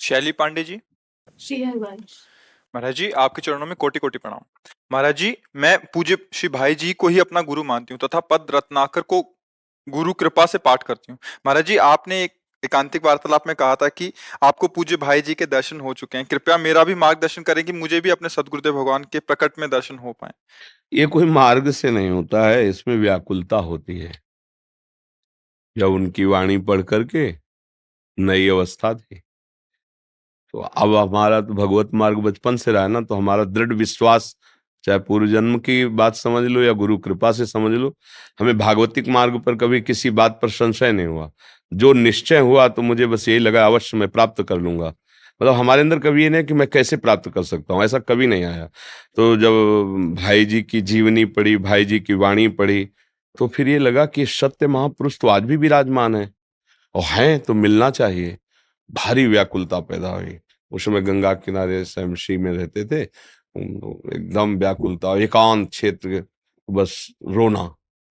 शैली पांडे जी। श्री हरिवंश। महाराज जी, आपके चरणों में कोटि कोटि प्रणाम। महाराज जी, मैं पूज्य श्री भाई जी को ही अपना गुरु मानती हूँ तथा पद रत्नाकर को गुरु कृपा से पाठ करती हूँ। महाराज जी, आपने एक एकांतिक वार्तालाप में कहा था कि आपको पूज्य भाई जी के दर्शन हो चुके हैं। कृपया मेरा भी मार्गदर्शन करें कि मुझे भी अपने सदगुरुदेव भगवान के प्रकट में दर्शन हो पाए। ये कोई मार्ग से नहीं होता है, इसमें व्याकुलता होती है। जब उनकी वाणी पढ़ करके नई अवस्था थी, तो अब हमारा तो भगवत मार्ग बचपन से रहा है ना, तो हमारा दृढ़ विश्वास, चाहे पूर्व जन्म की बात समझ लो या गुरु कृपा से समझ लो, हमें भागवतिक मार्ग पर कभी किसी बात पर संशय नहीं हुआ। जो निश्चय हुआ तो मुझे बस यही लगा अवश्य मैं प्राप्त कर लूंगा। मतलब हमारे अंदर कभी ये नहीं कि मैं कैसे प्राप्त कर सकता हूँ, ऐसा कभी नहीं आया। तो जब भाई जी की जीवनी पढ़ी, भाई जी की वाणी पढ़ी, तो फिर ये लगा कि सत्य महापुरुष तो आज भी विराजमान है और हैं तो मिलना चाहिए। भारी व्याकुलता पैदा हुई। उस समय गंगा किनारे शमशी में रहते थे। एकदम व्याकुलता, एकांत क्षेत्र, बस रोना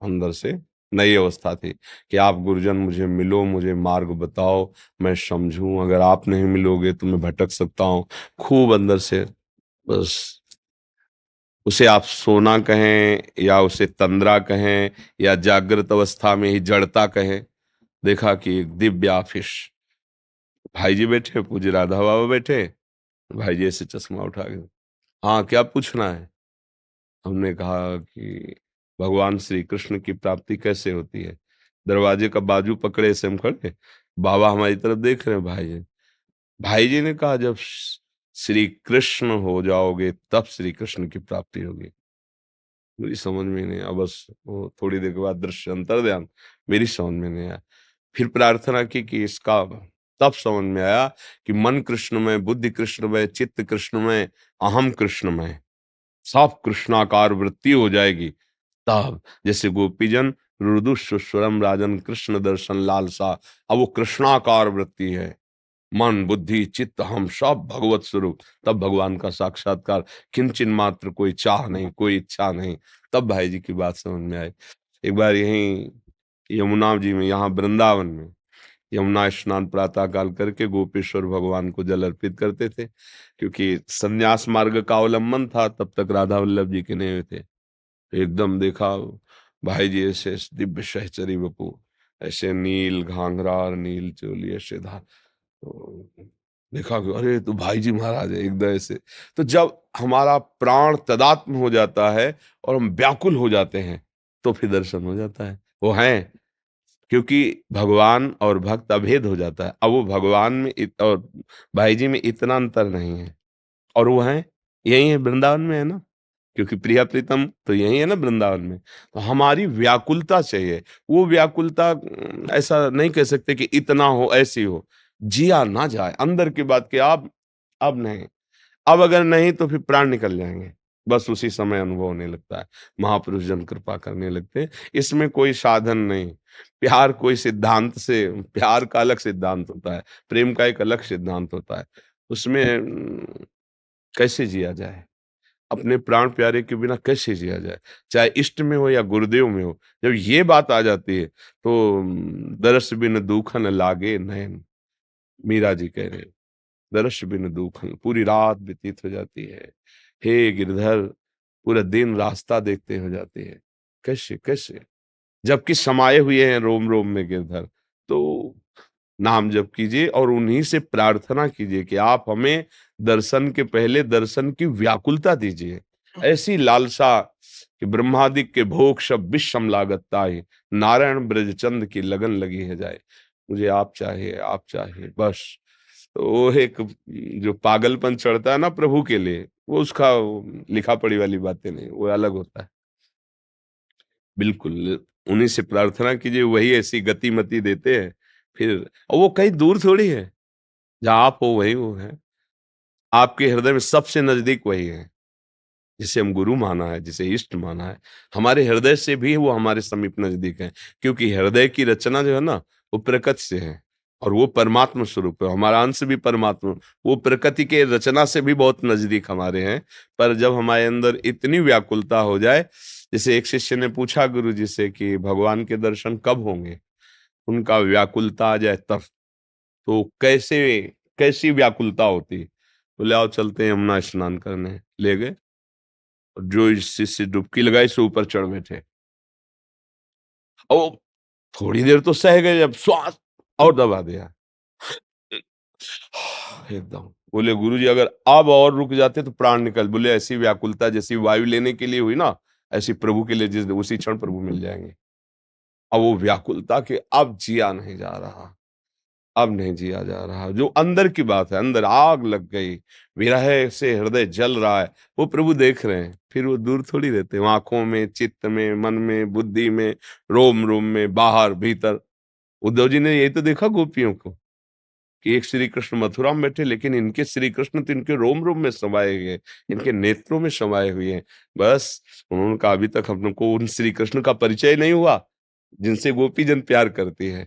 अंदर से। नई अवस्था थी कि आप गुरुजन मुझे मिलो, मुझे मार्ग बताओ, मैं समझूं। अगर आप नहीं मिलोगे तो मैं भटक सकता हूँ। खूब अंदर से बस, उसे आप सोना कहें या उसे तंद्रा कहें या जागृत अवस्था में ही जड़ता कहें, देखा कि एक दिव्य आफिश। भाई जी बैठे, पूज्य राधा बाबा बैठे। भाई जी ऐसे चश्मा उठा के, हाँ क्या पूछना है? हमने कहा कि भगवान श्री कृष्ण की प्राप्ति कैसे होती है? दरवाजे का बाजू पकड़े से हम खड़े, बाबा हमारी तरफ देख रहे हैं। भाई जी ने कहा जब श्री कृष्ण हो जाओगे तब श्री कृष्ण की प्राप्ति होगी। मेरी समझ में नहीं आया। बस वो थोड़ी देर के बाद दृश्य अंतर ध्यान, मेरी समझ में नहीं आया। फिर प्रार्थना की कि इसका, तब समझ में आया कि मन कृष्णमय, बुद्धि कृष्णमय, चित्त कृष्णमय, अहम कृष्णमय, सब कृष्णाकार वृत्ति हो जाएगी। तब जैसे गोपीजन रुदु सुस्वरम राजन कृष्ण दर्शन लालसा, अब वो कृष्णाकार वृत्ति है। मन बुद्धि चित्त हम सब भगवत स्वरूप, तब भगवान का साक्षात्कार। किंचन मात्र कोई चाह नहीं, कोई इच्छा नहीं। तब भाई जी की बात समझ में आई। एक बार यहीं यमुना जी में, यहाँ वृंदावन में यमुना स्नान प्रातः काल करके गोपेश्वर भगवान को जल अर्पित करते थे, क्योंकि संन्यास मार्ग का अवलंबन था, तब तक राधा वल्लभ जी के नहीं हुए थे। एकदम देखा भाई जी ऐसे दिव्य सहचरी बपू, ऐसे नील घाघरा और नील चोली ऐसे था। तो देखा कि अरे तो भाई जी महाराज है एकदम ऐसे। तो जब हमारा प्राण तदात्म हो जाता है और हम व्याकुल हो जाते हैं, तो फिर दर्शन हो जाता है। वो हैं, क्योंकि भगवान और भक्त अभेद हो जाता है। अब वो भगवान में और भाई जी में इतना अंतर नहीं है, और वो हैं यही है, वृंदावन में है ना, क्योंकि प्रिया प्रीतम तो यही है ना वृंदावन में। तो हमारी व्याकुलता चाहिए। वो व्याकुलता ऐसा नहीं कह सकते कि इतना हो, ऐसी हो, जिया ना जाए अंदर की बात कि अब नहीं, अब अगर नहीं तो फिर प्राण निकल जाएंगे। बस उसी समय अनुभव होने लगता है। महापुरुष जन कृपा करने लगते हैं। इसमें कोई साधन नहीं। प्यार कोई सिद्धांत से, प्यार का अलग सिद्धांत होता है, प्रेम का एक अलग सिद्धांत होता है। उसमें कैसे जिया जाए, अपने प्राण प्यारे के बिना कैसे जिया जाए, चाहे इष्ट में हो या गुरुदेव में हो। जब ये बात आ जाती है तो दरस बिन दूखन लागे नैन, मीरा जी कह रहे हैं। दरस बिन दूखन, पूरी रात व्यतीत हो जाती है। हे गिरधर, पूरा दिन रास्ता देखते हो जाती है। कैसे कैसे, जबकि समाये हुए हैं रोम रोम में गिरधर। तो नाम जप कीजिए और उन्हीं से प्रार्थना कीजिए कि आप हमें दर्शन के पहले दर्शन की व्याकुलता दीजिए, ऐसी लालसा कि ब्रह्मादिक के भोग सब विषम लागत ताहि, नारायण ब्रजचंद की लगन लगी है जाए। मुझे आप चाहिए, आप चाहिए बस। तो वो एक जो पागलपन चढ़ता है ना प्रभु के लिए, वो उसका लिखा पढ़ी वाली बातें नहीं, वो अलग होता है। बिल्कुल, उन्हीं से प्रार्थना कीजिए, वही ऐसी गति मति देते हैं। फिर और वो कहीं दूर थोड़ी है, जहाँ आप हो वही वो है। आपके हृदय में सबसे नजदीक वही है, जिसे हम गुरु माना है, जिसे इष्ट माना है। हमारे हृदय से भी वो हमारे समीप नजदीक है, क्योंकि हृदय की रचना जो है ना, वो प्रकृति से है और वो परमात्मा स्वरूप है। हमारा अंश भी परमात्मा, वो प्रकृति के रचना से भी बहुत नजदीक हमारे हैं। पर जब हमारे अंदर इतनी व्याकुलता हो जाए, जैसे एक शिष्य ने पूछा गुरु जी से कि भगवान के दर्शन कब होंगे, उनका व्याकुलता आ जाए तब। तो कैसे कैसी व्याकुलता होती। बोले आओ चलते हैं यमुना स्नान करने, ले गए। और जो इस शिष्य डुबकी लगाई सो ऊपर चढ़ बैठे। और थोड़ी देर तो सह गए, जब श्वास और दबा दिया एकदम। बोले गुरुजी अगर अब और रुक जाते तो प्राण निकल। बोले ऐसी व्याकुलता जैसी वायु लेने के लिए हुई ना, ऐसी प्रभु के लिए जिस उसी क्षण प्रभु मिल जाएंगे। अब वो व्याकुलता के अब जिया नहीं जा रहा, अब नहीं जिया जा रहा। जो अंदर की बात है, अंदर आग लग गई, विरह से हृदय जल रहा है, वो प्रभु देख रहे हैं। फिर वो दूर थोड़ी रहते हैं, आंखों में, चित्त में, मन में, बुद्धि में, रोम रोम में, बाहर भीतर। उद्धव जी ने यही तो देखा गोपियों को, कि एक श्री कृष्ण मथुरा में बैठे, लेकिन इनके श्री कृष्ण तो इनके रोम रोम में समाये हुए, इनके नेत्रों में समाये हुए हैं। बस उन्होंने कहा अभी तक हम लोग को उन श्री कृष्ण का परिचय नहीं हुआ जिनसे गोपी जन प्यार करती है।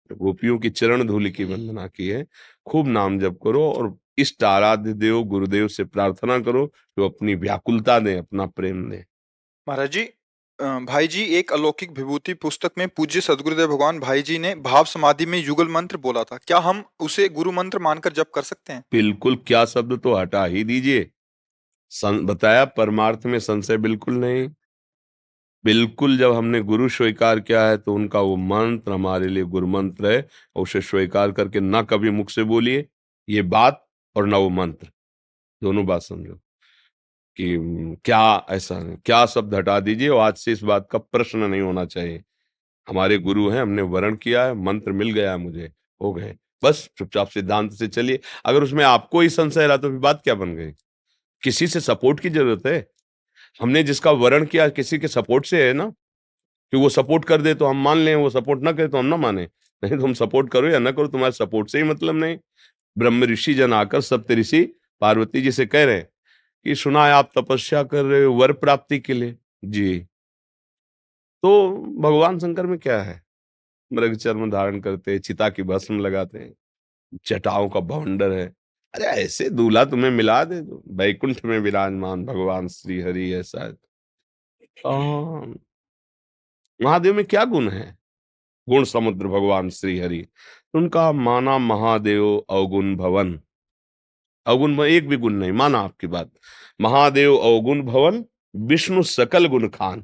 तो गोपियों की चरण धूलि की वंदना की है। खूब नाम जप करो और इष्ट आराध्य देव गुरुदेव से प्रार्थना करो कि वो अपनी व्याकुलता दें, अपना प्रेम दें। महाराज जी, भाई जी, एक अलौकिक विभूति पुस्तक में पूज्य सदगुरुदेव भगवान भाई जी ने भाव समाधि में युगल मंत्र बोला था। क्या हम उसे गुरु मंत्र मानकर जप कर सकते हैं? बिल्कुल, क्या शब्द तो हटा ही दीजिए। बताया परमार्थ में संशय बिल्कुल नहीं। बिल्कुल, जब हमने गुरु स्वीकार किया है तो उनका वो मंत्र हमारे लिए गुरु मंत्र है, और उसे स्वीकार करके ना कभी मुख से बोलिए ये बात, और ना वो मंत्र, दोनों बात समझो कि क्या ऐसा नहीं, क्या शब्द हटा दीजिए। और आज से इस बात का प्रश्न नहीं होना चाहिए। हमारे गुरु हैं, हमने वरण किया है, मंत्र मिल गया है मुझे, हो गए। बस चुपचाप सिद्धांत से चलिए। अगर उसमें आपको ही संशय रहा तो फिर बात क्या बन गई? किसी से सपोर्ट की जरूरत है। हमने जिसका वरण किया किसी के सपोर्ट से है ना, कि वो सपोर्ट कर दे तो हम मान लें, वो सपोर्ट ना करे तो हम ना माने। नहीं, तुम सपोर्ट करो या ना करो, तुम्हारे सपोर्ट से ही मतलब नहीं। ब्रह्म ऋषि जन आकर सप्त ऋषि पार्वती जी से कह रहे हैं कि सुना है आप तपस्या कर रहे हो वर प्राप्ति के लिए। जी, तो भगवान शंकर में क्या है? मृग चर्म धारण करते हैं, चिता की भस्म लगाते हैं, जटाओं का बवंडर है। अरे ऐसे दूल्हा तुम्हें मिला दे दो, बैकुंठ में विराजमान भगवान श्री हरि है शायद। महादेव में क्या गुण है? गुण समुद्र भगवान श्री हरि। उनका माना महादेव अवगुण भवन। अवगुण में एक भी गुण नहीं, माना आपकी बात। महादेव अवगुण भवन, विष्णु सकल गुण खान,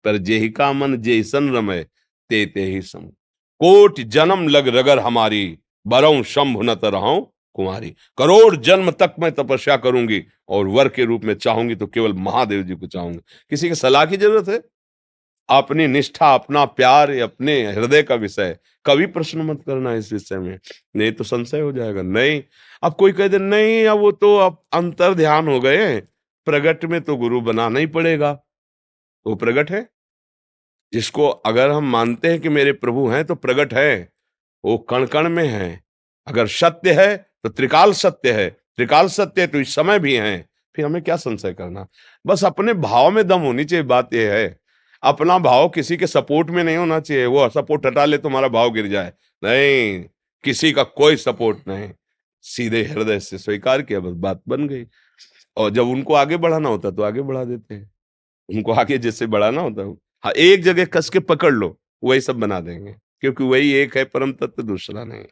पर जेहि का मन जैसन रमय, ते ते ही सम। कोटि जन्म लग रगर हमारी, बरऊं शंभु न तरहूं कुमारी। करोड़ जन्म तक मैं तपस्या करूंगी और वर के रूप में चाहूंगी तो केवल महादेव जी को चाहूंगी। किसी की सलाह की जरूरत है? अपनी निष्ठा, अपना प्यार, ये अपने हृदय का विषय, कभी प्रश्न मत करना इस विषय में, नहीं तो संशय हो जाएगा। नहीं, अब कोई कह दे नहीं अब वो तो अब अंतर ध्यान हो गए, प्रगट में तो गुरु बनाना ही पड़ेगा। वो प्रगट है, जिसको अगर हम मानते हैं कि मेरे प्रभु हैं तो प्रगट है, वो कण कण में है। अगर सत्य है तो त्रिकाल सत्य है, त्रिकाल सत्य है तो इस समय भी है। फिर हमें क्या संशय करना? बस अपने भाव में दम होनी चाहिए। बात यह है, अपना भाव किसी के सपोर्ट में नहीं होना चाहिए। वो सपोर्ट हटा ले तो हमारा भाव गिर जाए। नहीं, किसी का कोई सपोर्ट नहीं, सीधे हृदय से स्वीकार किया, बस बात बन गई। और जब उनको आगे बढ़ाना होता तो आगे बढ़ा देते हैं। उनको आगे जैसे बढ़ाना होता है, हाँ, एक जगह कस के पकड़ लो, वही सब बना देंगे, क्योंकि वही एक है, परम तत्व दूसरा नहीं।